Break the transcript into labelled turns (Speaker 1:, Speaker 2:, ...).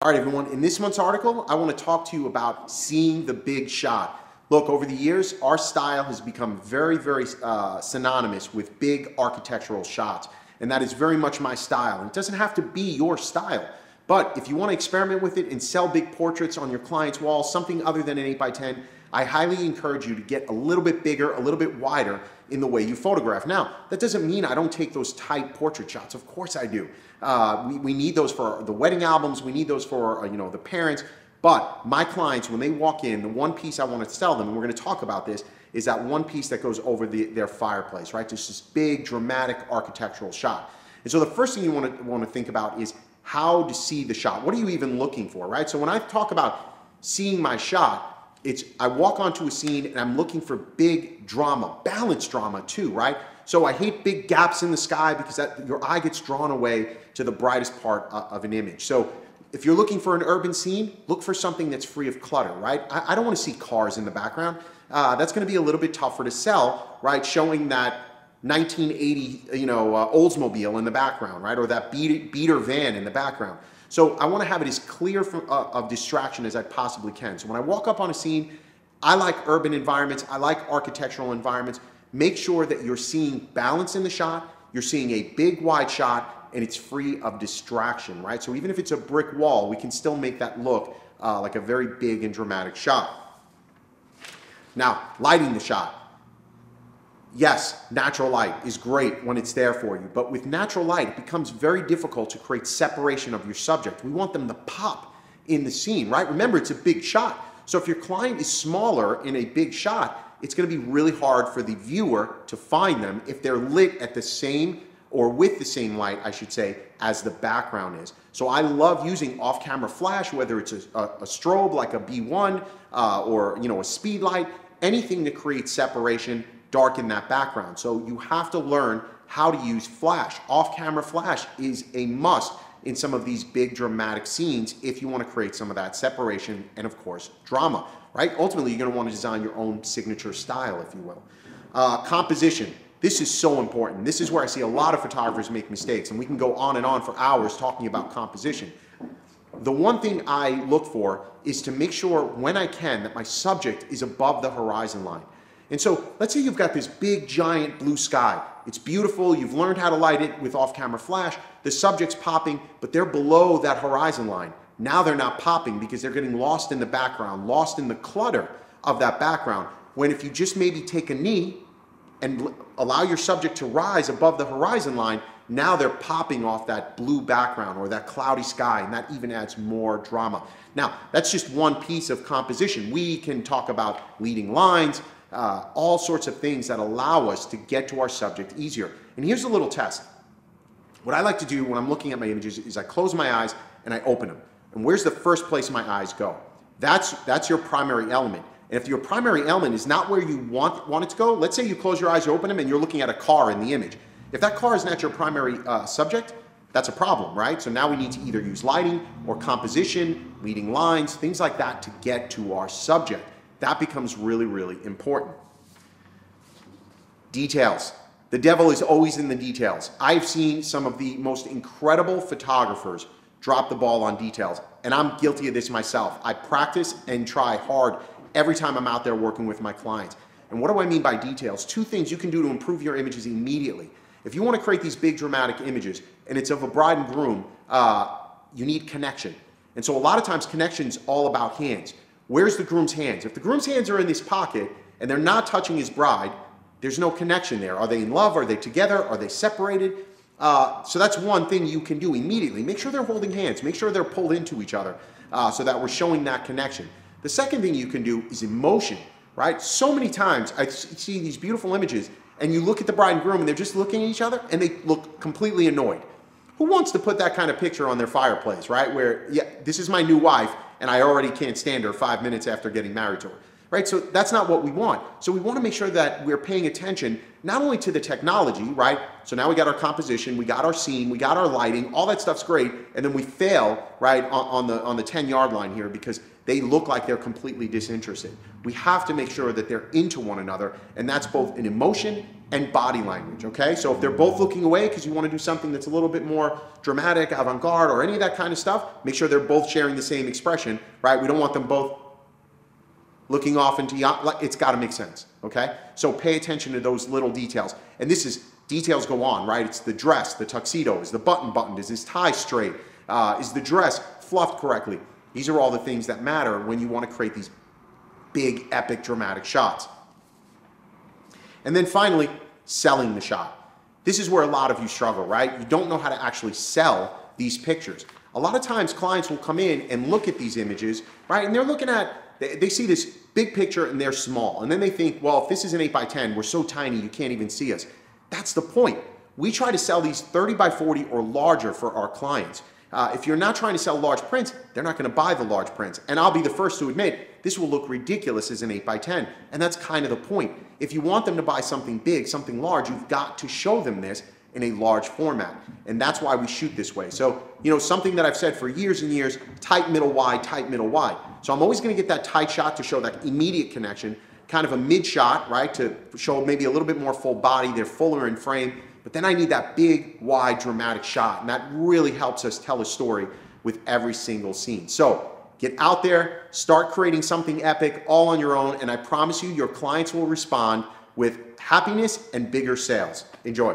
Speaker 1: All right, everyone, in this month's article, I want to talk to you about seeing the big shot. Look, over the years, our style has become very synonymous with big architectural shots, and that is very much my style. And it doesn't have to be your style, but if you want to experiment with it and sell big portraits on your client's wall, something other than an 8x10, I highly encourage you to get a little bit bigger, a little bit wider in the way you photograph. Now, that doesn't mean I don't take those tight portrait shots. Of course I do. We need those for the wedding albums. We need those for the parents. But my clients, when they walk in, the one piece I want to sell them, and we're going to talk about this, is that one piece that goes over their fireplace, right? Just this big, dramatic architectural shot. And so the first thing you want to think about is how to see the shot. What are you even looking for, right? So when I talk about seeing my shot, I walk onto a scene and I'm looking for big drama, balanced drama too, right? So I hate big gaps in the sky because your eye gets drawn away to the brightest part of an image. So if you're looking for an urban scene, look for something that's free of clutter, right? I don't want to see cars in the background. That's going to be a little bit tougher to sell, right? Showing that 1980, Oldsmobile in the background, right? Or that beater van in the background. So I want to have it as clear of distraction as I possibly can. So when I walk up on a scene, I like urban environments. I like architectural environments. Make sure that you're seeing balance in the shot. You're seeing a big wide shot and it's free of distraction, right? So even if it's a brick wall, we can still make that look like a very big and dramatic shot. Now, lighting the shot. Yes, natural light is great when it's there for you, but with natural light, it becomes very difficult to create separation of your subject. We want them to pop in the scene, right? Remember, it's a big shot. So if your client is smaller in a big shot, it's going to be really hard for the viewer to find them if they're lit at the same, or with the same light, I should say, as the background is. So I love using off-camera flash, whether it's a strobe like a B1 or a speed light, anything to create separation, darken that background. So you have to learn how to use flash. Off-camera flash is a must in some of these big dramatic scenes if you want to create some of that separation and, of course, drama, right? Ultimately, you're going to want to design your own signature style, if you will. Composition. This is so important. This is where I see a lot of photographers make mistakes, and we can go on and on for hours talking about composition. The one thing I look for is to make sure when I can that my subject is above the horizon line. And so let's say you've got this big giant blue sky. It's beautiful. You've learned how to light it with off-camera flash. The subject's popping, but they're below that horizon line. Now they're not popping because they're getting lost in the background, lost in the clutter of that background. When if you just maybe take a knee and allow your subject to rise above the horizon line, now they're popping off that blue background or that cloudy sky, and that even adds more drama. Now, that's just one piece of composition. We can talk about leading lines, all sorts of things that allow us to get to our subject easier. And here's a little test. What I like to do when I'm looking at my images is I close my eyes and I open them. And where's the first place my eyes go? That's your primary element. And if your primary element is not where you want it to go, let's say you close your eyes, you open them, and you're looking at a car in the image. If that car is not your primary subject, that's a problem, right? So now we need to either use lighting or composition, leading lines, things like that to get to our subject. That becomes really important. Details. The devil is always in the details. I've seen some of the most incredible photographers drop the ball on details, and I'm guilty of this myself. I practice and try hard every time I'm out there working with my clients. And what do I mean by details? Two things you can do to improve your images immediately. If you want to create these big dramatic images and it's of a bride and groom, you need connection. And so a lot of times connection's all about hands. Where's the groom's hands? If the groom's hands are in this pocket and they're not touching his bride, there's no connection there. Are they in love? Are they together? Are they separated? So that's one thing you can do immediately. Make sure they're holding hands. Make sure they're pulled into each other so that we're showing that connection. The second thing you can do is emotion, right? So many times I see these beautiful images and you look at the bride and groom and they're just looking at each other and they look completely annoyed. Who wants to put that kind of picture on their fireplace, right? Where, yeah, this is my new wife and I already can't stand her 5 minutes after getting married to her, right? So that's not what we want. So we want to make sure that we're paying attention not only to the technology, right? So now we got our composition, we got our scene, we got our lighting, all that stuff's great, and then we fail, right, on the 10-yard line here because they look like they're completely disinterested. We have to make sure that they're into one another, and that's both in emotion and body language, okay? So if they're both looking away because you want to do something that's a little bit more dramatic, avant-garde, or any of that kind of stuff, make sure they're both sharing the same expression, right? We don't want them both looking off into, it's got to make sense, okay? So pay attention to those little details. And this is, details go on, right? It's the dress, the tuxedo, is the button buttoned, is his tie straight, is the dress fluffed correctly? These are all the things that matter when you want to create these big, epic, dramatic shots. And then finally, selling the shot. This is where a lot of you struggle, right? You don't know how to actually sell these pictures. A lot of times clients will come in and look at these images, right? And they're looking at, they see this big picture and they're small. And then they think, well, if this is an 8x10, we're so tiny you can't even see us. That's the point. We try to sell these 30x40 or larger for our clients. If you're not trying to sell large prints, they're not going to buy the large prints. And I'll be the first to admit, this will look ridiculous as an 8x10. And that's kind of the point. If you want them to buy something big, something large, you've got to show them this in a large format. And that's why we shoot this way. So, you know, something that I've said for years and years, tight, middle, wide, tight, middle, wide. So I'm always going to get that tight shot to show that immediate connection, kind of a mid shot, right, to show maybe a little bit more full body. They're fuller in frame. But then I need that big, wide, dramatic shot. And that really helps us tell a story with every single scene. So get out there, start creating something epic all on your own. And I promise you, your clients will respond with happiness and bigger sales. Enjoy.